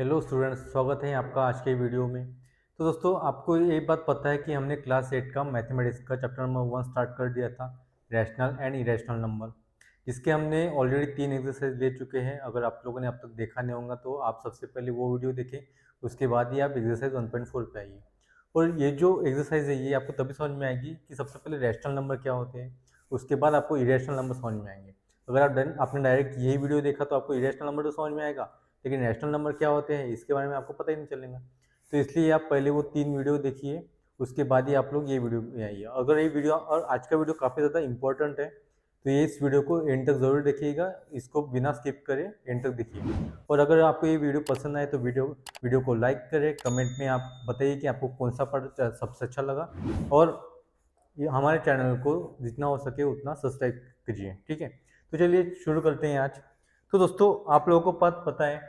Hello students, स्वागत है आपका आज के वीडियो में। तो दोस्तों, आपको ये बात पता है कि हमने क्लास 8 का मैथमेटिक्स का चैप्टर नंबर 1 स्टार्ट कर दिया था, रैशनल एंड इरेशनल नंबर, जिसके हमने ऑलरेडी 3 एक्सरसाइज ले चुके हैं। अगर आप लोगों ने अब तक देखा नहीं होगा तो आप सबसे पहले वो वीडियो देखें, उसके बाद ही आप एक्सरसाइज 1.4 पे आइए। और ये जो एक्सरसाइज है ये आपको तभी समझ में आएगी कि सबसे पहले रैशनल नंबर क्या होते हैं, उसके बाद आपको इरेशनल नंबर समझ में आएंगे। अगर आपने डायरेक्ट यही वीडियो देखा तो आपको इरेशनल नंबर तो समझ में आएगा, लेकिन रैशनल नंबर क्या होते हैं इसके बारे में आपको पता ही नहीं चलेगा। तो इसलिए आप पहले वो 3 वीडियो देखिए, उसके बाद ही आप लोग ये वीडियो में आइए। अगर ये वीडियो और आज का वीडियो काफ़ी ज़्यादा इंपॉर्टेंट है तो ये इस वीडियो को एंड तक ज़रूर देखिएगा, इसको बिना स्किप करे एंड तक देखिए। और अगर आपको ये वीडियो पसंद आए तो वीडियो को लाइक करें, कमेंट में आप बताइए कि आपको कौन सा पार्ट सबसे अच्छा लगा, और ये हमारे चैनल को जितना हो सके उतना सब्सक्राइब कीजिए। ठीक है, तो चलिए शुरू करते हैं आज। तो दोस्तों, आप लोगों को पता है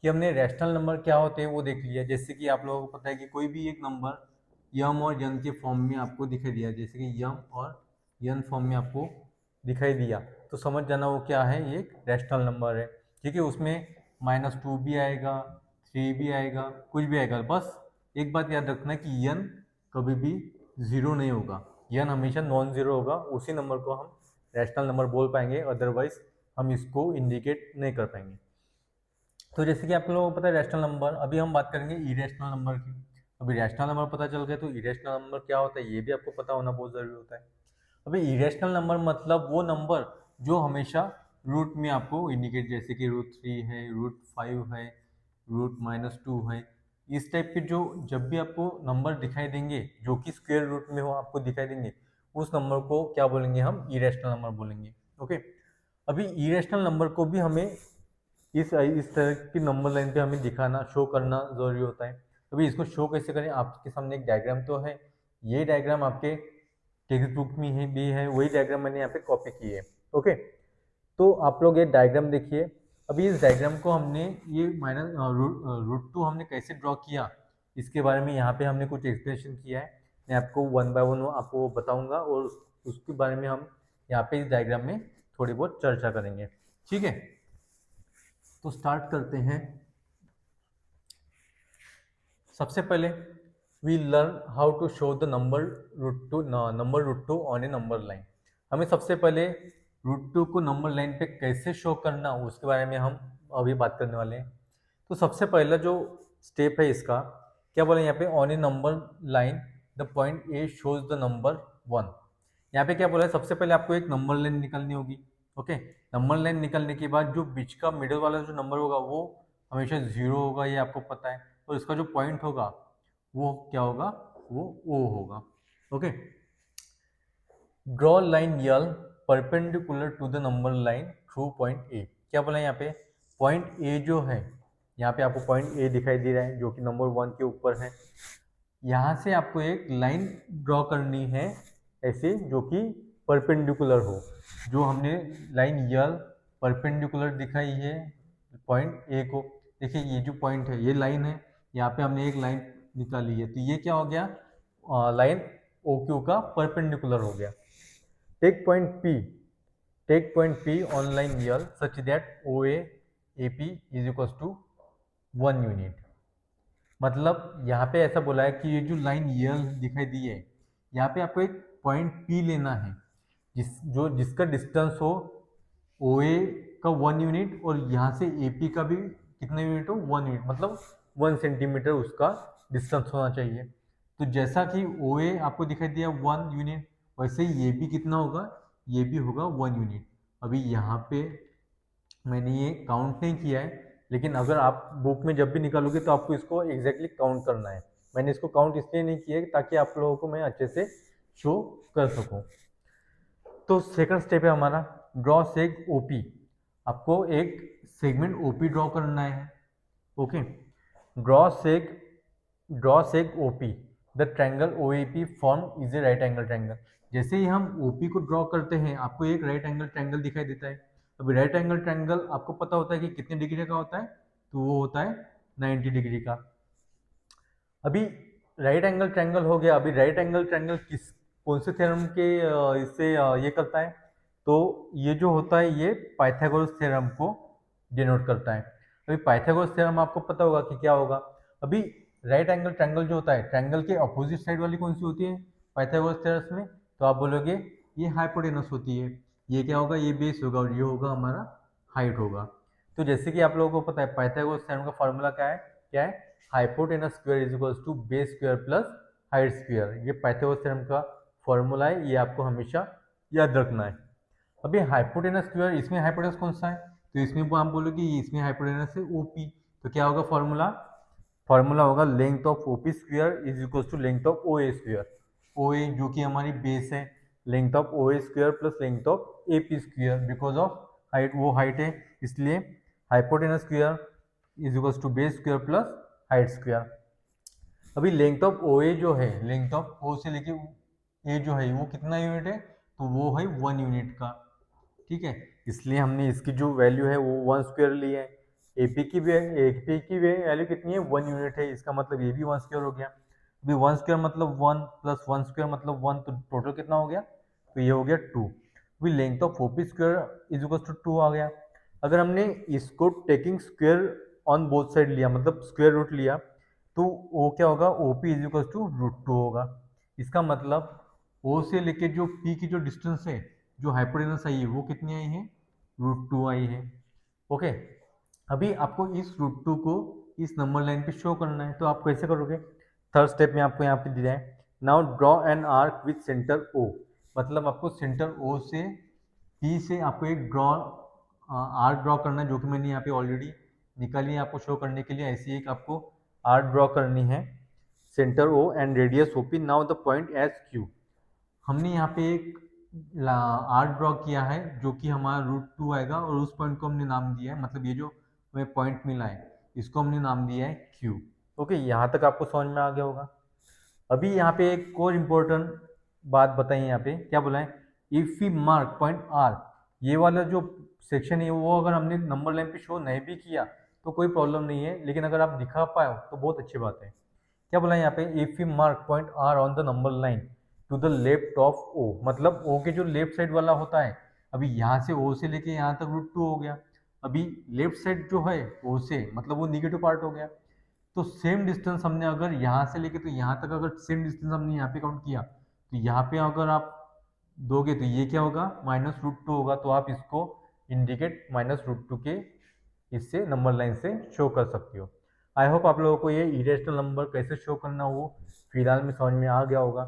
कि हमने रैशनल नंबर क्या होते हैं वो देख लिया। जैसे कि आप लोगों को पता है कि कोई भी एक नंबर यम और यन के फॉर्म में आपको दिखाई दिया, जैसे कि यम और यन फॉर्म में आपको दिखाई दिया, तो समझ जाना वो क्या है, ये एक रैशनल नंबर है। ठीक है, उसमें -2 भी आएगा, 3 भी आएगा, कुछ भी आएगा। बस एक बात याद रखना कि यन कभी भी ज़ीरो नहीं होगा, यन हमेशा नॉन ज़ीरो होगा। उसी नंबर को हम रैशनल नंबर बोल पाएंगे, अदरवाइज हम इसको इंडिकेट नहीं कर पाएंगे। तो जैसे कि आप लोगों को पता है रैशनल नंबर, अभी हम बात करेंगे इरेशनल नंबर की। अभी रैशनल नंबर पता चल गया तो इरेशनल नंबर क्या होता है ये भी आपको पता होना बहुत ज़रूरी होता है। अभी इरेशनल नंबर मतलब वो नंबर जो हमेशा रूट में आपको इंडिकेट, जैसे कि √3 है, √5 है, √-2 है, इस टाइप के जो जब भी आपको नंबर दिखाई देंगे जो कि स्क्वायर रूट में हो आपको दिखाई देंगे, उस नंबर को क्या बोलेंगे, हम इरेशनल नंबर बोलेंगे। ओके, अभी इरेशनल नंबर को भी हमें इस तरह की नंबर लाइन पे हमें दिखाना, शो करना ज़रूरी होता है। अभी इसको शो कैसे करें, आपके सामने एक डायग्राम तो है, ये डायग्राम आपके टेक्स्ट बुक में ही भी है, वही डायग्राम मैंने यहाँ पे कॉपी की है। ओके, तो आप लोग ये डायग्राम देखिए। अभी इस डायग्राम को हमने ये √2 हमने कैसे ड्रॉ किया, इसके बारे में यहाँ पे हमने कुछ एक्सप्लेनेशन किया है। मैं आपको 1 बाय 1 आपको बताऊंगा और उसके बारे में हम यहाँ पे इस डायग्राम में थोड़ी बहुत चर्चा करेंगे। ठीक है, तो स्टार्ट करते हैं। सबसे पहले we learn how to show the number √2 on a number line. हमें सबसे पहले √2 को नंबर लाइन पे कैसे शो करना उसके बारे में हम अभी बात करने वाले हैं। तो सबसे पहला जो स्टेप है इसका, क्या बोले यहाँ पे, on a number line the point A shows the number 1। यहाँ पे क्या बोला है, सबसे पहले आपको एक नंबर लाइन निकालनी होगी। ओके, नंबर लाइन निकालने के बाद जो बीच का मिडिल वाला जो नंबर होगा वो हमेशा 0 होगा, ये आपको पता है। और इसका जो पॉइंट होगा वो क्या होगा, वो O होगा। Okay, draw line L perpendicular to the number line through point A. क्या बोला है यहाँ पे, पॉइंट ए जो है, यहाँ पे आपको पॉइंट ए दिखाई दे रहा है जो कि नंबर 1 के ऊपर है। यहाँ से आपको एक लाइन ड्रॉ करनी है ऐसे, जो कि परपेंडिकुलर हो। जो हमने लाइन यल परपेंडिकुलर दिखाई है पॉइंट ए को। देखिए ये जो पॉइंट है, ये लाइन है, यहाँ पे हमने एक लाइन निकाली है, तो ये क्या हो गया, लाइन ओ क्यू का परपेंडिकुलर हो गया। Take point P, take point P on line L such that O A P is equal to 1 unit. मतलब यहाँ पे ऐसा बोला है कि ये जो लाइन यल दिखाई दी है, यहाँ पे आपको एक पॉइंट पी लेना है जिसका डिस्टेंस हो ओ ए का 1 यूनिट, और यहाँ से ए पी का भी कितने यूनिट हो, 1 यूनिट, मतलब 1 सेंटीमीटर उसका डिस्टेंस होना चाहिए। तो जैसा कि ओ ए आपको दिखाई दिया 1 यूनिट, वैसे ही ये भी कितना होगा, ये भी होगा 1 यूनिट। अभी यहाँ पे मैंने ये काउंट नहीं किया है, लेकिन अगर आप बुक में जब भी निकालोगे तो आपको इसको एग्जैक्टली काउंट करना है। मैंने इसको काउंट इसलिए नहीं किया ताकि आप लोगों को मैं अच्छे से शो कर सकूं। तो सेकंड स्टेप है हमारा ड्रॉ सेग ओपी। आपको एक सेगमेंट ओपी ड्रॉ करना है। Okay, draw seg OP the triangle OAP form is a right angle triangle. जैसे ही हम ओपी को ड्रॉ करते हैं आपको एक राइट एंगल ट्रायंगल दिखाई देता है। अभी राइट एंगल ट्रायंगल आपको पता होता है कि कितने डिग्री का होता है, तो वो होता है 90 डिग्री का। अभी राइट एंगल ट्रायंगल हो गया। अभी राइट एंगल ट्रायंगल कौन से थ्योरम के इससे ये करता है, तो ये जो होता है ये पाइथागोरस थ्योरम को डिनोट करता है। अभी पाइथागोरस थ्योरम आपको पता होगा कि क्या होगा। अभी राइट एंगल ट्रायंगल जो होता है, ट्रायंगल के अपोजिट साइड वाली कौन सी होती है पाइथागोरस थ्योरम में, तो आप बोलोगे ये हाइपोटेनस होती है। ये क्या होगा, ये बेस होगा और ये होगा हमारा हाइट होगा। तो जैसे कि आप लोगों को पता है पाइथागोरस थ्योरम का फॉर्मूला क्या है, hypotenuse square is equals to base square plus height square. ये पाइथागोरस थ्योरम का फॉर्मूला है, ये आपको हमेशा याद रखना है। अभी हाइपोटेनस स्क्वायर, इसमें हाइपोटेनस कौन सा है, तो इसमें वो हम बोलोगे इसमें हाइपोटेनस है ओपी। तो क्या होगा फॉर्मूला होगा length of OP square is equal to length of O A square. O A जो कि हमारी बेस है, length of O A square plus length of A P square, because of height, वो height है इसलिए hypotenuse square is equal to base square plus height square. अभी length of O A जो है, लेंथ ऑफ ओ से लेके ए जो है वो कितना यूनिट है, तो वो है 1 यूनिट का, ठीक है। इसलिए हमने इसकी जो वैल्यू है वो 1 स्क्वायर ली है। एपी की वैल्यू कितनी है, 1 यूनिट है, इसका मतलब ये भी 1 स्क्वायर हो गया। अभी 1 स्क्वायर मतलब 1 प्लस 1 स्क्वायर मतलब 1, तो टोटल कितना हो गया, तो ये हो गया 2। अभी length of OP square is equal to 2 आ गया। अगर हमने इसको taking square on both side लिया, मतलब स्क्वायर रूट लिया, तो वो क्या होगा, ओपी इज इक्वल टू √2 होगा। इसका मतलब ओ से लेके जो पी की जो डिस्टेंस है, जो हाइपोटेनस आई है वो कितनी आई है, √2 आई है। ओके, अभी आपको इस √2 को इस नंबर लाइन पे शो करना है, तो आप कैसे करोगे, थर्ड स्टेप में आपको यहाँ पे दिया है, now draw an arc with centre O. मतलब आपको सेंटर ओ से पी से आपको एक आर्क ड्रॉ करना है, जो कि मैंने यहाँ पे ऑलरेडी निकाली है आपको शो करने के लिए। ऐसी एक आपको आर्क ड्रॉ करनी है, centre O and radius OP, now the point as Q. हमने यहाँ पे एक आर्क ड्रॉ किया है जो कि हमारा √2 आएगा, और उस पॉइंट को हमने नाम दिया है, मतलब ये जो हमें पॉइंट मिला है इसको हमने नाम दिया है Q। ओके, यहाँ तक आपको समझ में आ गया होगा। अभी यहाँ पे एक और इम्पोर्टेंट बात बताइए, यहाँ पे क्या बोला है, if we mark point R, ये वाला जो सेक्शन है वो अगर हमने नंबर लाइन पे शो नहीं भी किया तो कोई प्रॉब्लम नहीं है, लेकिन अगर आप दिखा पाए तो बहुत अच्छी बात है। क्या बोला है यहाँ पे, if we mark point R on the number line to the left of O, मतलब O के जो लेफ्ट साइड वाला होता है, अभी यहाँ से O से लेके यहाँ तक √2 हो गया। अभी लेफ्ट साइड जो है O से, मतलब वो निगेटिव पार्ट हो गया। तो सेम डिस्टेंस हमने अगर यहाँ से लेके तो यहाँ तक अगर सेम डिस्टेंस हमने यहाँ पे काउंट किया, तो यहाँ पे अगर आप दोगे तो ये क्या होगा, -√2 होगा। तो आप इसको इंडिकेट -√2 के इससे नंबर लाइन से शो कर सकते हो। आई होप आप लोगों को ये इरेशनल नंबर कैसे शो करना वो फिलहाल में समझ में आ गया होगा।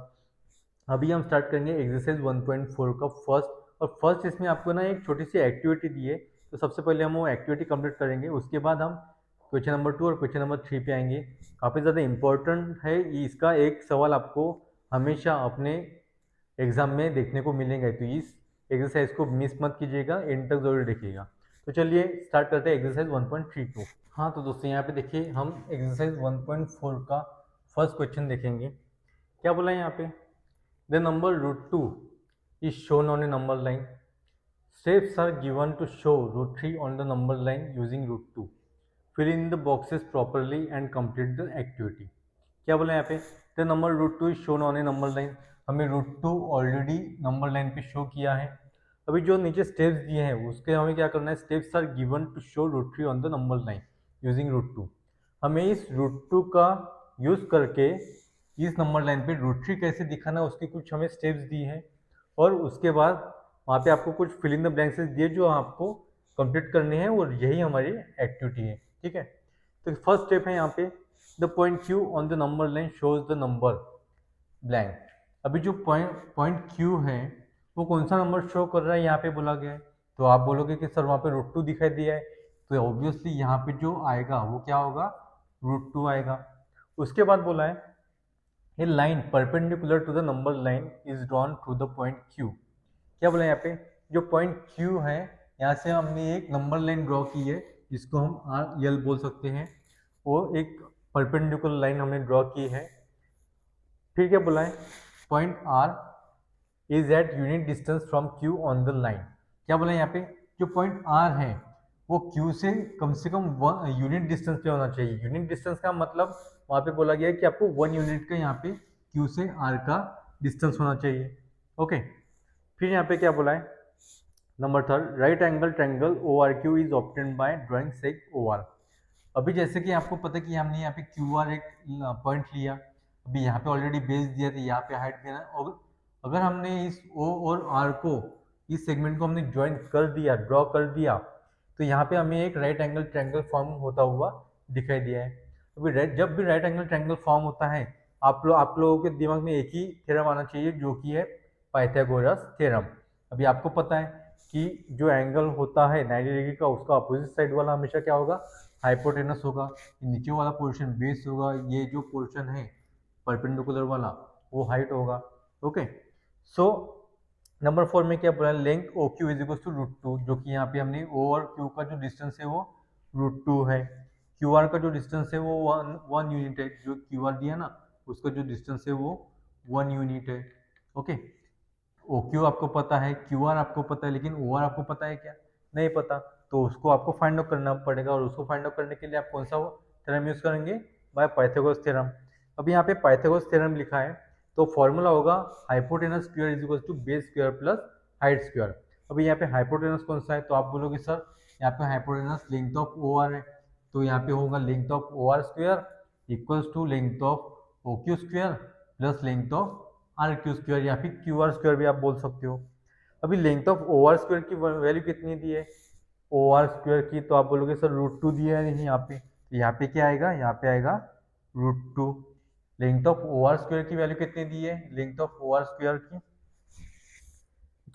अभी हम स्टार्ट करेंगे एक्सरसाइज 1.4 का फर्स्ट इसमें आपको ना एक छोटी सी एक्टिविटी दी है, तो सबसे पहले हम वो एक्टिविटी कंप्लीट करेंगे, उसके बाद हम क्वेश्चन नंबर 2 और क्वेश्चन नंबर 3 पे आएंगे। काफ़ी ज़्यादा इंपॉर्टेंट है, इसका एक सवाल आपको हमेशा अपने एग्जाम में देखने को मिलेंगे, तो इस एक्सरसाइज को मिस मत कीजिएगा, एंड तक जरूर देखिएगा। तो चलिए स्टार्ट करते हैं एक्सरसाइज 1.3 को। हाँ तो दोस्तों यहाँ पे देखिए हम एक्सरसाइज 1.4 का फर्स्ट क्वेश्चन देखेंगे। क्या बोला है यहाँ पे, the number √2 is shown on a number line. Steps are given to show √3 on the number line using √2. Fill in the boxes properly and complete the activity. क्या बोला यहाँ पे, the number √2 is shown on a number line. हमें √2 already number line पे show किया है। अभी जो नीचे स्टेप्स दिए हैं उसके हमें क्या करना है, steps are given to show √3 on the number line using √2। हमें इस √2 का यूज करके इस नंबर लाइन पे √3 कैसे दिखाना है उसकी कुछ हमें स्टेप्स दी हैं, और उसके बाद वहाँ पे आपको कुछ फिल इन द ब्लैंक्स दिए जो आपको कंप्लीट करने हैं, और यही हमारी एक्टिविटी है, ठीक है। तो फर्स्ट स्टेप है यहाँ पे, the point Q on the number line shows the number blank. अभी जो पॉइंट Q है वो कौन सा नंबर शो कर रहा है यहाँ पे बोला गया है, तो आप बोलोगे कि सर वहाँ पे √2 दिखाई दिया है, तो ऑब्वियसली यहाँ पे जो आएगा वो क्या होगा, √2 आएगा। उसके बाद बोला है a line perpendicular to the number line is drawn through the point Q। क्या बोला यहाँ पे, जो पॉइंट Q है यहाँ से हमने एक नंबर लाइन ड्रॉ की है, जिसको हम RL बोल सकते हैं, वो एक परपेंडिकुलर लाइन हमने ड्रॉ की है। फिर क्या बोला है, point R is at unit distance from Q on the line. क्या बोला है यहाँ पे, जो पॉइंट R है वो Q से कम 1 यूनिट डिस्टेंस पे होना चाहिए। यूनिट डिस्टेंस का मतलब वहाँ पे बोला गया है कि आपको 1 यूनिट का यहाँ पे Q से R का डिस्टेंस होना चाहिए। ओके, फिर यहाँ पे क्या बोला है, number third, right angle triangle ORQ is obtained by drawing seg OR। अभी जैसे कि आपको पता है कि हमने यहाँ पे क्यू आर एक पॉइंट लिया, अभी यहाँ पे ऑलरेडी बेस दिया था, यहाँ पे हाइट देना, और अगर हमने इस ओ और आर को, इस सेगमेंट को हमने ज्वाइन कर दिया, ड्रॉ कर दिया, तो यहाँ पे हमें एक राइट एंगल ट्रायंगल फॉर्म होता हुआ दिखाई दिया है। अभी जब भी राइट एंगल ट्रायंगल फॉर्म होता है, आप लोगों के दिमाग में एक ही थ्योरम आना चाहिए, जो कि है पाइथागोरस थ्योरम। अभी आपको पता है कि जो एंगल होता है 90 डिग्री का, उसका अपोजिट साइड वाला हमेशा क्या होगा, हाइपोटेनस होगा। नीचे वाला पोर्शन बेस होगा, ये जो पोर्शन है परपेंडिकुलर वाला वो हाइट होगा। ओके, सो नंबर 4 में क्या बोला, length O Q is equal to √2, जो कि यहाँ पे हमने ओ और क्यू का जो डिस्टेंस है वो √2 है। क्यू आर का जो डिस्टेंस है वो वन यूनिट है, जो क्यू आर दिया ना उसका जो डिस्टेंस है वो 1 यूनिट है। ओके, ओ क्यू आपको पता है, क्यू आर आपको पता है, लेकिन ओ आर आपको पता है क्या, नहीं पता, तो उसको आपको फाइंड आउट करना पड़ेगा, और उसको फाइंड आउट करने के लिए आप कौन सा थ्योरम यूज करेंगे, बाय पाइथागोरस थ्योरम। अब यहाँ पे पाइथागोरस थ्योरम लिखा है, तो फॉर्मूला होगा hypotenuse square is equal to base square plus height square. अभी यहाँ पे हाइपोटेनस कौन सा है, तो आप बोलोगे सर यहाँ पे hypotenuse length of O R है, तो यहाँ पे होगा length of O R square equals to length of O Q square plus length of R Q square, या फिर क्यू आर स्क्वायर भी आप बोल सकते हो। अभी length of O R square की वैल्यू कितनी दी है, ओ आर स्क्वायर की, तो आप बोलोगे सर √2 दिया है नहीं यहाँ पे, तो यहाँ पे क्या आएगा, यहाँ पे आएगा √2। Length of O R square की वैल्यू कितनी दी है, length of O R square की,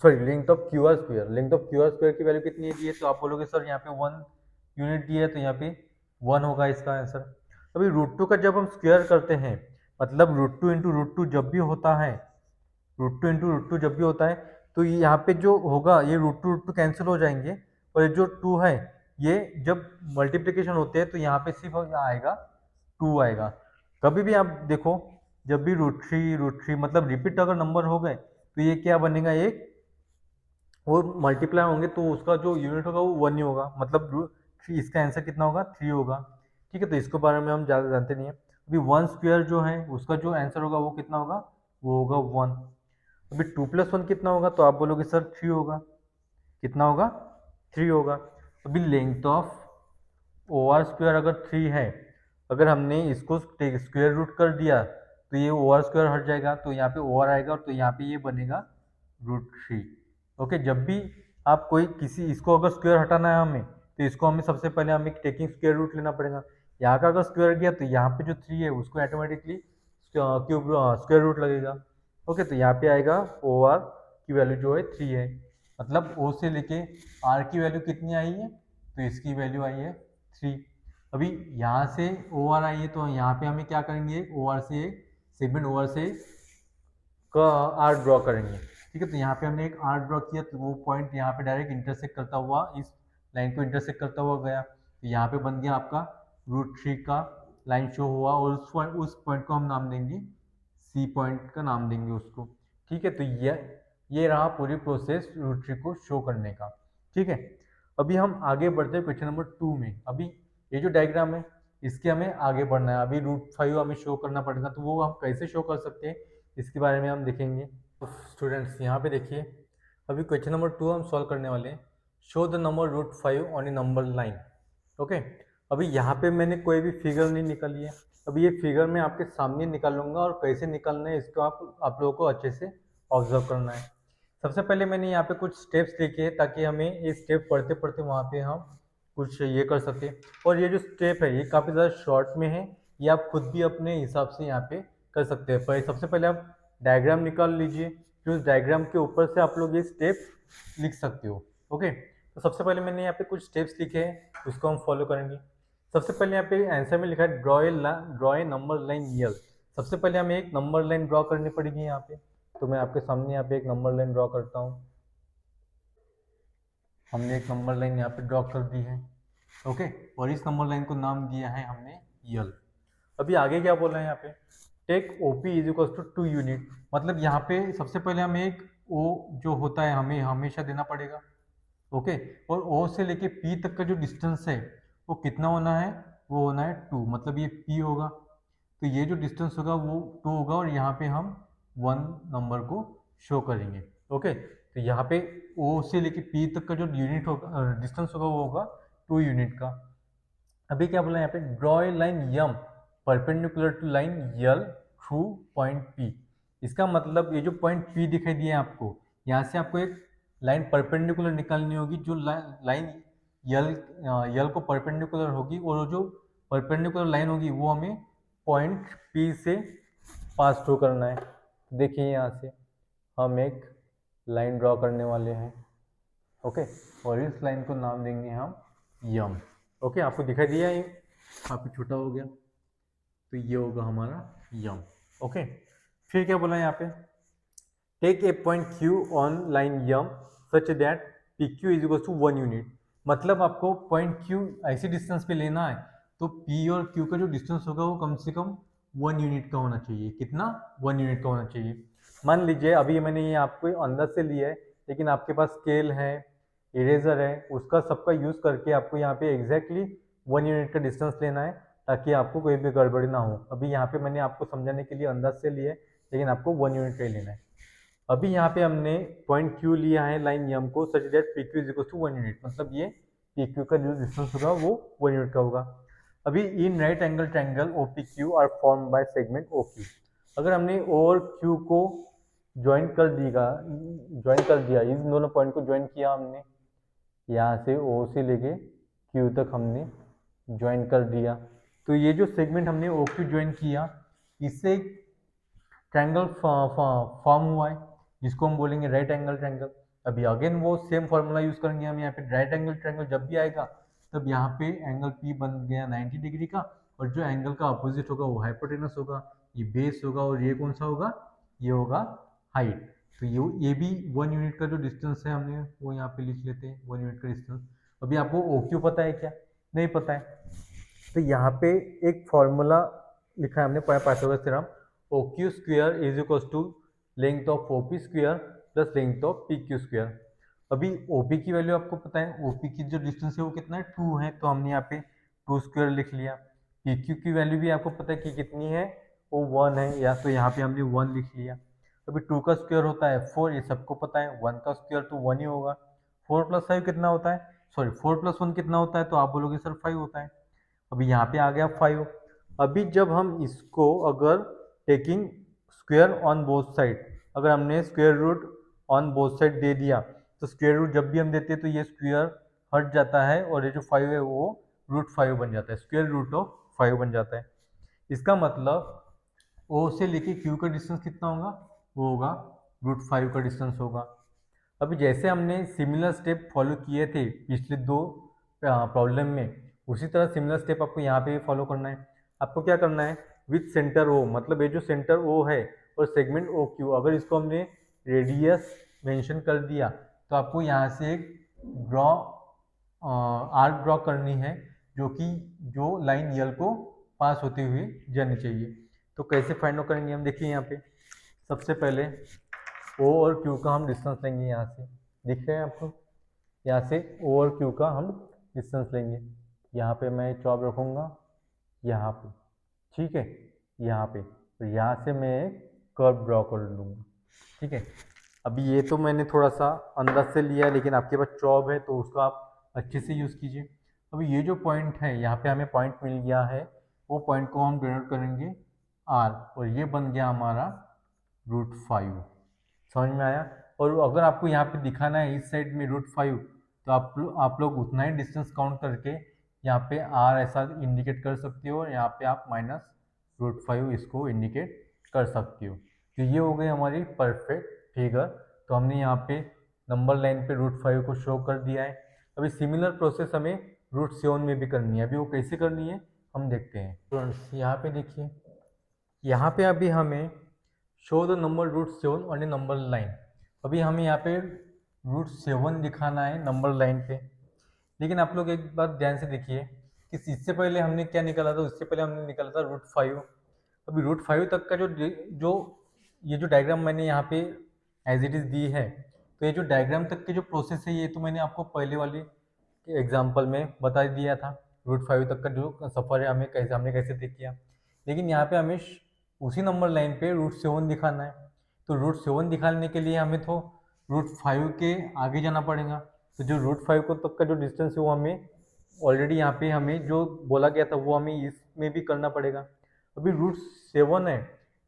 sorry length of Q R square, length of Q R square की वैल्यू कितनी दी है, तो आप बोलोगे सर यहाँ पे 1 यूनिट दिया है, तो यहाँ पे 1 होगा इसका आंसर। अभी √2 का जब हम स्क्वायर करते हैं, मतलब √2 इंटू √2 जब भी होता है, √2 इंटू √2 जब भी होता है, तो ये यहाँ पे जो होगा ये √2 कैंसिल हो जाएंगे, और ये जो 2 है ये जब मल्टीप्लिकेशन होते हैं तो यहाँ पे सिर्फ आएगा 2 आएगा। कभी भी आप देखो, जब भी √3 मतलब रिपीट अगर नंबर हो गए, तो ये क्या बनेगा, एक वो मल्टीप्लाई होंगे तो उसका जो यूनिट होगा वो 1 ही होगा, मतलब इसका आंसर कितना होगा, 3 होगा। ठीक है, तो इसके बारे में हम ज़्यादा जानते नहीं है। अभी 1 स्क्वायर जो है उसका जो आंसर होगा वो कितना होगा, वो होगा 1। अभी 2 + 1 कितना होगा, तो आप बोलोगे सर 3 होगा, कितना होगा, 3 होगा। अभी length of O R square अगर 3 है, अगर हमने इसको स्क्वायर रूट कर दिया तो ये ओ आर स्क्वायर हट जाएगा, तो यहाँ पे ओ आर आएगा, तो यहाँ पे ये बनेगा √3। ओके, जब भी आप कोई किसी इसको अगर स्क्वायर हटाना है हमें, तो इसको हमें सबसे पहले हमें टेकिंग स्क्वायर रूट लेना पड़ेगा। यहाँ का अगर स्क्वायर गया तो यहाँ पे जो 3 है उसको ऑटोमेटिकली क्यूब स्क्वायर रूट लगेगा। ओके, तो यहाँ पे आएगा ओ आर की वैल्यू जो है 3 है, मतलब ओ से लेके आर की वैल्यू कितनी आई है, तो इसकी वैल्यू आई है 3। अभी यहाँ से ओ आर आई है, तो यहाँ पे हमें क्या करेंगे, ओ आर से सेगमेंट ओ आर से का आर ड्रॉ करेंगे। ठीक है, तो यहाँ पे हमने एक आर ड्रॉ किया, तो वो पॉइंट यहाँ पे डायरेक्ट इंटरसेक्ट करता हुआ इस लाइन को इंटरसेक्ट करता हुआ गया, तो यहाँ पे बन गया आपका √3 का लाइन शो हुआ, और उस पॉइंट को हम नाम देंगे सी पॉइंट का नाम देंगे उसको। ठीक है, तो ये रहा पूरी प्रोसेस √3 को शो करने का। ठीक है, अभी हम आगे बढ़ते हैं क्वेश्चन नंबर 2 में। अभी ये जो डायग्राम है इसके हमें आगे बढ़ना है, अभी √5 हमें शो करना पड़ेगा, तो वो हम कैसे शो कर सकते हैं इसके बारे में हम देखेंगे। तो स्टूडेंट्स यहाँ पे देखिए, अभी क्वेश्चन नंबर 2 हम सॉल्व करने वाले हैं। Show the number √5 on a number line. Okay, अभी यहाँ पे मैंने कोई भी फिगर नहीं निकाली है, अभी ये फिगर मैं आपके सामने निकालूंगा, और कैसे निकालना है इसको आप लोगों को अच्छे से ऑब्जर्व करना है। सबसे पहले मैंने यहाँ पे कुछ स्टेप्स लिखे हैं, ताकि हमें ये स्टेप पढ़ते पढ़ते वहाँ पे हम कुछ ये कर सके। और ये जो स्टेप है ये काफ़ी ज़्यादा शॉर्ट में है, ये आप खुद भी अपने हिसाब से यहाँ पे कर सकते हैं। पर सबसे पहले आप डायग्राम निकाल लीजिए, फिर उस डायग्राम के ऊपर से आप लोग ये स्टेप लिख सकते हो। ओके, तो सबसे पहले मैंने यहाँ पे कुछ स्टेप्स लिखे हैं, उसको हम फॉलो करेंगे। सबसे पहले यहाँ पे आंसर में लिखा है ड्रॉ ए नंबर लाइन यल। सबसे पहले हमें एक नंबर लाइन ड्रॉ करनी पड़ेगी यहाँ पे, तो मैं आपके सामने यहाँ पे एक नंबर लाइन ड्रॉ करता हूँ। हमने एक नंबर लाइन यहाँ पे ड्रॉ कर दी है। ओके, और इस नंबर लाइन को नाम दिया है हमने यल। अभी आगे क्या बोल रहे हैं यहाँ पे, take O P is equal to 2 unit, मतलब यहाँ पे सबसे पहले हमें एक ओ जो होता है हमें हमेशा देना पड़ेगा। ओके, और ओ से लेके पी तक का जो डिस्टेंस है वो कितना होना है, वो होना है 2, मतलब ये पी होगा, तो ये जो डिस्टेंस होगा वो 2 होगा, और यहाँ पे हम 1 नंबर को शो करेंगे। ओके, तो यहाँ पे ओ से लेके पी तक का जो यूनिट होगा, डिस्टेंस होगा, वो होगा 2 यूनिट का। अभी क्या बोला यहाँ पे, draw a line M perpendicular to line L through point P. इसका मतलब ये जो पॉइंट पी दिखाई दिया है आपको, यहाँ से आपको एक लाइन परपेंडिकुलर निकालनी होगी, जो लाइन यल यल को परपेंडिकुलर होगी, और जो परपेंडिकुलर लाइन होगी वो हमें पॉइंट पी से पास थ्रू करना है। देखिए यहाँ से हम एक लाइन ड्रॉ करने वाले हैं, ओके, और इस लाइन को नाम देंगे हम यम। ओके, आपको दिखाई दिया ये काफ़ी छोटा हो गया, तो ये होगा हमारा यम। ओके, फिर क्या बोला यहाँ पे, take a point Q on line M such that P Q is equal to 1 unit. मतलब आपको पॉइंट क्यू ऐसी डिस्टेंस पे लेना है, तो पी और क्यू का जो डिस्टेंस होगा वो कम से कम 1 यूनिट का होना चाहिए। कितना? 1 यूनिट का होना चाहिए। मान लीजिए अभी मैंने ये आपको अंदर से लिया है, लेकिन आपके पास स्केल है, इरेजर है, उसका सबका यूज़ करके आपको यहाँ पे एग्जैक्टली 1 यूनिट का डिस्टेंस लेना है, ताकि आपको कोई भी गड़बड़ी ना हो। अभी यहाँ पे मैंने आपको समझाने के लिए अंदर से लिया है, लेकिन आपको 1 यूनिट का ही लेना है। अभी यहाँ पे हमने पॉइंट क्यू लिया है लाइन यम को, such that P Q is equal to 1 unit. मतलब ये पी क्यू का जो डिस्टेंस होगा वो 1 यूनिट का होगा। अभी in right angle triangle O P Q R form by segment O Q. अगर हमने ओ और क्यू को ज्वाइन कर दिया, इन दोनों पॉइंट को ज्वाइन किया हमने, यहाँ से ओ से लेके क्यू तक हमने ज्वाइन कर दिया, तो ये जो सेगमेंट हमने ओ क्यू ज्वाइन किया, इससे ट्रायंगल फॉर्म हुआ है, जिसको हम बोलेंगे राइट एंगल ट्रायंगल। अभी अगेन वो सेम फॉर्मूला यूज करेंगे हम यहाँ पे। राइट एंगल ट्रायंगल जब भी आएगा, तब यहाँ पे एंगल पी बन गया 90 डिग्री का, और जो एंगल का अपोजिट होगा वो हाइपोटेनस होगा, ये बेस होगा, और ये कौन सा होगा, ये होगा हाइट। तो ये भी 1 यूनिट का जो डिस्टेंस है हमने वो यहाँ पे लिख लेते हैं, 1 यूनिट का डिस्टेंस। अभी आपको ओ क्यू पता है क्या? नहीं पता है, तो यहाँ पे एक फॉर्मूला लिखा है हमने, Pythagoras theorem, O Q square is equal to length of O P square plus length of P Q square. अभी ओ पी की वैल्यू आपको पता है, ओ पी की जो डिस्टेंस है वो कितना है, 2 है, तो हमने यहाँ पे 2 स्क्वेयर लिख लिया। पी क्यू की वैल्यू भी आपको पता है कि कितनी है, वो 1 है, या तो यहाँ पे हमने 1 लिख लिया। अभी 2 का स्क्वायर होता है 4, ये सबको पता है, 1 का स्क्वायर तो 1 ही होगा। 4 प्लस 5 कितना होता है, सॉरी 4 प्लस 1 कितना होता है, तो आप बोलोगे सर 5 होता है। अभी यहाँ पे आ गया 5। अभी जब हम इसको अगर taking square on both side, अगर हमने square root on both side दे दिया, तो स्क्वायर रूट जब भी हम देते हैं तो ये स्क्वायर हट जाता है, और ये जो 5 है वो √5 बन जाता है, स्क्वायर रूट ऑफ 5 बन जाता है। इसका मतलब ओ से लेके क्यू का डिस्टेंस कितना होगा, वो होगा √5 का डिस्टेंस होगा। अभी जैसे हमने सिमिलर स्टेप फॉलो किए थे पिछले 2 प्रॉब्लम में, उसी तरह सिमिलर स्टेप आपको यहाँ पे भी फॉलो करना है। आपको क्या करना है, विथ सेंटर ओ, मतलब ये जो सेंटर ओ है और सेगमेंट ओ क्यू, अगर इसको हमने रेडियस मेंशन कर दिया, तो आपको यहाँ से एक ड्रॉ आर्क ड्रॉ करनी है, जो कि जो लाइन यल को पास होते हुए जानी चाहिए। तो कैसे फाइंड आउट करेंगे हम, देखिए यहाँ पे सबसे पहले ओ और क्यू का हम डिस्टेंस लेंगे, यहाँ से दिख रहे हैं आपको, यहाँ से ओ और क्यू का हम डिस्टेंस लेंगे। यहाँ पे मैं चॉप रखूँगा, यहाँ पे, ठीक है, यहाँ पे, तो यहाँ से मैं एक कर्व ड्रॉ कर लूँगा, ठीक है। अभी ये तो मैंने थोड़ा सा अंदर से लिया, लेकिन आपके पास चॉप है तो उसका आप अच्छे से यूज़ कीजिए। अभी ये जो पॉइंट है, यहाँ पे हमें पॉइंट मिल गया है, वो पॉइंट को हम डिनोट करेंगे आर, और ये बन गया हमारा √5। समझ में आया? और अगर आपको यहाँ पे दिखाना है इस साइड में √5, तो आप लोग उतना ही डिस्टेंस काउंट करके यहाँ पे आर ऐसा इंडिकेट कर सकते हो, और यहाँ पे आप -√5 इसको इंडिकेट कर सकते हो। तो ये हो गई हमारी परफेक्ट फिगर। तो हमने यहाँ पे नंबर लाइन पे √5 को शो कर दिया है। अभी सिमिलर प्रोसेस हमें √7 में भी करनी है। अभी वो कैसे करनी है हम देखते हैं। स्टूडेंट्स यहाँ पे देखिए, यहाँ पे अभी हमें show the number √7 on a number line. अभी हमें यहाँ पे √7 दिखाना है नंबर लाइन पे। लेकिन आप लोग एक बात ध्यान से देखिए कि इससे पहले हमने क्या निकाला था, उससे पहले हमने निकाला था √5। अभी √5 तक का जो ये जो डायग्राम मैंने यहाँ पे एज इट इज़ दी है, तो ये जो डायग्राम तक के जो प्रोसेस है, ये तो मैंने आपको पहले वाले एग्जाम्पल में बता दिया था। √5 तक का जो सफ़र है हमने कैसे तय किया। लेकिन यहाँ पे हमें उसी नंबर लाइन पे √7 दिखाना है। तो √7 दिखाने के लिए हमें तो √5 के आगे जाना पड़ेगा। तो जो √5 को तक का जो डिस्टेंस है वो हमें ऑलरेडी यहाँ पे हमें जो बोला गया था वो हमें इसमें भी करना पड़ेगा। अभी √7 है,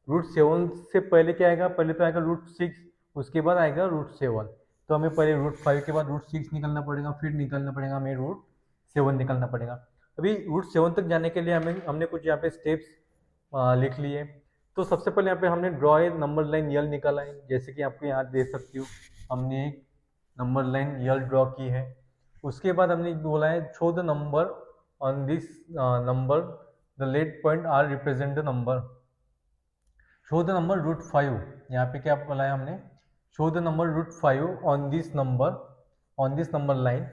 √7 से पहले क्या आएगा, पहले तो आएगा √6, उसके बाद आएगा √7। तो हमें पहले √5 के बाद √6 निकलना पड़ेगा, फिर निकलना पड़ेगा हमें √7 निकलना पड़ेगा। अभी √7 तक जाने के लिए हमने कुछ यहाँ पे स्टेप्स लिख लिए। तो सबसे पहले यहाँ पे हमने ड्रॉ ए नंबर लाइन यल निकाला है, जैसे कि आपको यहाँ देख सकती हो हमने एक नंबर लाइन यल ड्रॉ की है। उसके बाद हमने बोला है show the number on this number the let point R represent the number, show the number √5। यहाँ पे क्या बोला है हमने, show the number √5 on this number line,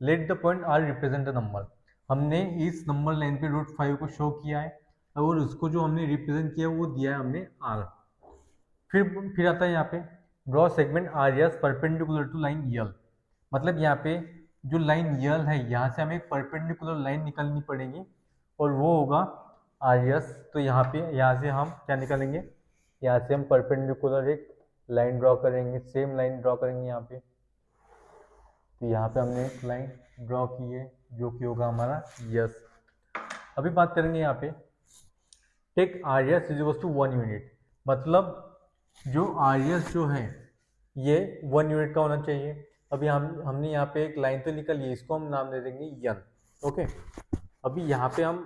let the point R represent the number. हमने इस नंबर लाइन पे √5 को शो किया है और उसको जो हमने रिप्रेजेंट किया वो दिया है हमने आर। फिर आता है यहाँ पे draw segment R S perpendicular to line L, मतलब यहाँ पे जो लाइन यल है यहाँ से हमें परपेंडिकुलर लाइन निकालनी पड़ेगी और वो होगा आर एस। तो यहाँ से हम क्या निकालेंगे, यहाँ से हम परपेंडिकुलर एक लाइन ड्रॉ करेंगे, सेम लाइन ड्रॉ करेंगे यहाँ पे। तो यहाँ पे हमने एक लाइन ड्रॉ की है जो कि होगा हमारा यस। अभी बात करेंगे यहाँ पे take R S is to 1 unit, मतलब जो आर एस जो है ये 1 यूनिट का होना चाहिए। अभी हमने यहाँ पे एक लाइन तो निकाली है, इसको हम नाम दे देंगे यन। ओके, अभी यहाँ पे हम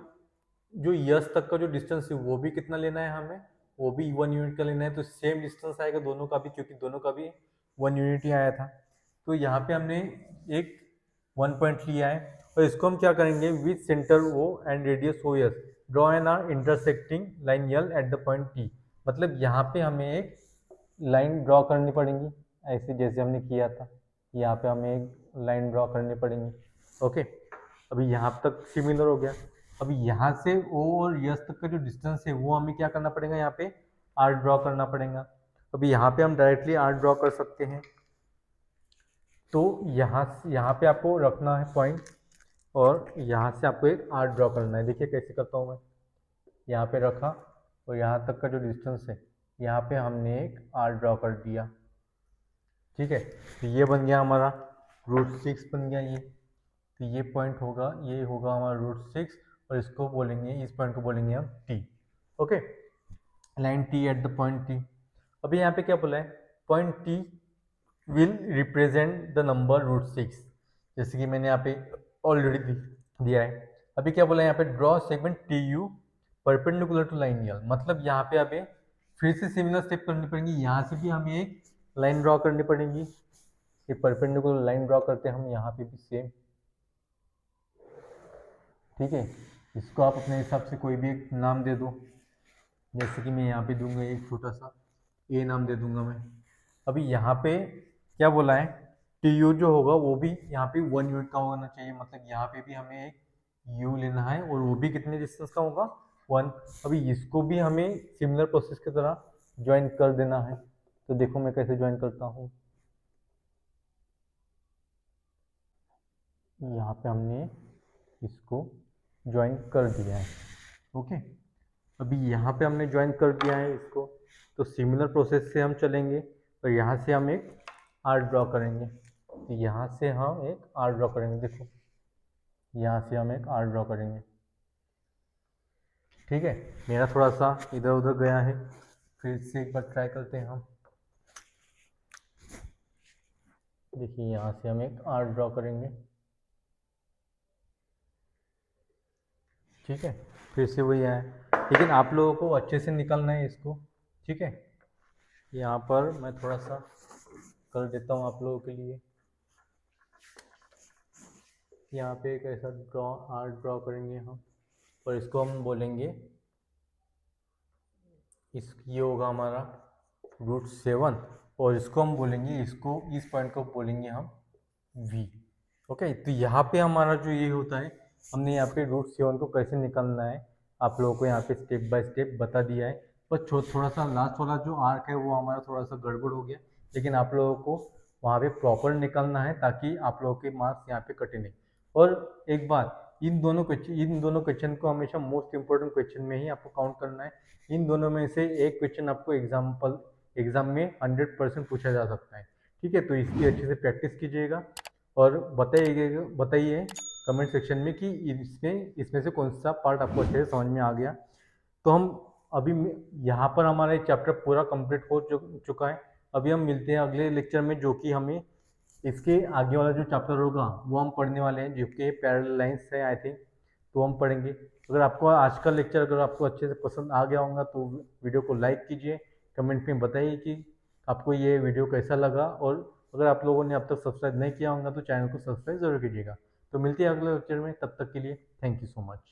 जो यस तक का जो डिस्टेंस है वो भी कितना लेना है हमें, वो भी 1 यूनिट का लेना है। तो सेम डिस्टेंस आएगा दोनों का भी, क्योंकि दोनों का भी 1 यूनिट ही आया था। तो यहाँ पे हमने एक 1 पॉइंट लिया है और इसको हम क्या करेंगे, with centre O and radius O S draw an arc intersecting line L at the point T. मतलब यहाँ पे हमें एक लाइन ड्रॉ करनी पड़ेगी ऐसे जैसे हमने किया था, यहाँ पे हमें एक लाइन ड्रॉ करनी पड़ेगी। ओके, अभी यहाँ तक सिमिलर हो गया। अभी यहाँ से ओ और यस तक का जो डिस्टेंस है वो हमें क्या करना पड़ेगा, यहाँ पे आर ड्रॉ करना पड़ेगा। अभी यहाँ पे हम डायरेक्टली आर ड्रॉ कर सकते हैं। तो यहाँ पे आपको रखना है पॉइंट और यहाँ से आपको एक आर ड्रॉ करना है। देखिए कैसे करता हूँ मैं, यहाँ पे रखा और यहाँ तक का जो डिस्टेंस है यहाँ पे हमने एक आर ड्रॉ कर दिया। ठीक है, तो ये बन गया हमारा √6 बन गया ये। तो ये पॉइंट होगा, ये होगा हमारा √6 और इसको बोलेंगे, इस पॉइंट को बोलेंगे हम T. Okay, line T eight the point T. अभी यहाँ पे क्या बोला है, point T will represent the number √6, जैसे कि मैंने यहाँ पे ऑलरेडी दिया है। अभी क्या बोला है यहाँ पे, draw segment T U perpendicular to line L, मतलब यहाँ पे हमें फिर से सिमिलर स्टेप करनी पड़ेगी। यहाँ से भी हमें एक लाइन ड्रॉ करनी पड़ेगी, ये परपेंडिकुलर लाइन ड्रॉ करते हैं हम यहाँ पे भी सेम। ठीक है, इसको आप अपने हिसाब से कोई भी एक नाम दे दो, जैसे कि मैं यहाँ पे दूंगा एक छोटा सा ए नाम दे दूंगा मैं। अभी यहाँ पे क्या बोला है, टी यू जो होगा वो भी यहाँ पे 1 यूनिट का होना चाहिए, मतलब यहाँ पे भी हमें एक यू लेना है और वो भी कितने डिस्टेंस का होगा, 1। अभी इसको भी हमें सिमिलर प्रोसेस की तरह ज्वाइन कर देना है। तो देखो मैं कैसे ज्वाइन करता हूँ, यहाँ पे हमने इसको ज्वाइन कर दिया है। ओके, अभी यहाँ पे हमने ज्वाइन कर दिया है इसको, तो सिमिलर प्रोसेस से हम चलेंगे और यहाँ से हम एक आर ड्रॉ करेंगे। तो यहाँ से हम एक आर ड्रॉ करेंगे, देखो यहाँ से हम एक आर ड्रॉ करेंगे। ठीक है, मेरा थोड़ा सा इधर उधर गया है, फिर से एक बार ट्राई करते हैं हम। देखिए यहाँ से हम एक आर ड्रॉ करेंगे। ठीक है, फिर से वही आया, लेकिन आप लोगों को अच्छे से निकालना है इसको। ठीक है, यहाँ पर मैं थोड़ा सा कर देता हूँ आप लोगों के लिए। यहाँ पे एक ऐसा आर ड्रॉ करेंगे हम और इसको हम बोलेंगे, ये होगा हमारा √7 और इसको हम बोलेंगे, इसको इस पॉइंट को बोलेंगे हम V। ओके, तो यहाँ पे हमारा जो ये होता है, हमने यहाँ पे √7 को कैसे निकालना है आप लोगों को यहाँ पे स्टेप बाय स्टेप बता दिया है। पर थोड़ा सा लास्ट वाला जो आर्क है वो हमारा थोड़ा सा गड़बड़ हो गया, लेकिन आप लोगों को वहाँ पे प्रॉपर निकालना है ताकि आप लोगों के मार्क्स यहाँ पे कटे नहीं। और एक बात, इन दोनों क्वेश्चन को हमेशा मोस्ट इंपॉर्टेंट क्वेश्चन में ही आपको काउंट करना है। इन दोनों में से एक क्वेश्चन आपको एग्जाम में 100% पूछा जा सकता है। ठीक है, तो इसकी अच्छे से प्रैक्टिस कीजिएगा और बताइए कमेंट सेक्शन में कि इसमें से कौन सा पार्ट आपको अच्छे से समझ में आ गया। तो हम अभी यहाँ पर हमारा एक चैप्टर पूरा कंप्लीट हो चुका है। अभी हम मिलते हैं अगले लेक्चर में, जो कि हमें इसके आगे वाला जो चैप्टर होगा वो हम पढ़ने वाले हैं, जो कि पैरेलल लाइंस है आई थिंक, तो हम पढ़ेंगे। अगर आपको आज का लेक्चर अगर आपको अच्छे से पसंद आ गया होगा तो वीडियो को लाइक कीजिए, कमेंट में बताइए कि आपको ये वीडियो कैसा लगा, और अगर आप लोगों ने अब तक सब्सक्राइब नहीं किया होगा तो चैनल को सब्सक्राइब जरूर कीजिएगा। तो मिलते हैं अगले लेक्चर में, तब तक के लिए थैंक यू सो मच।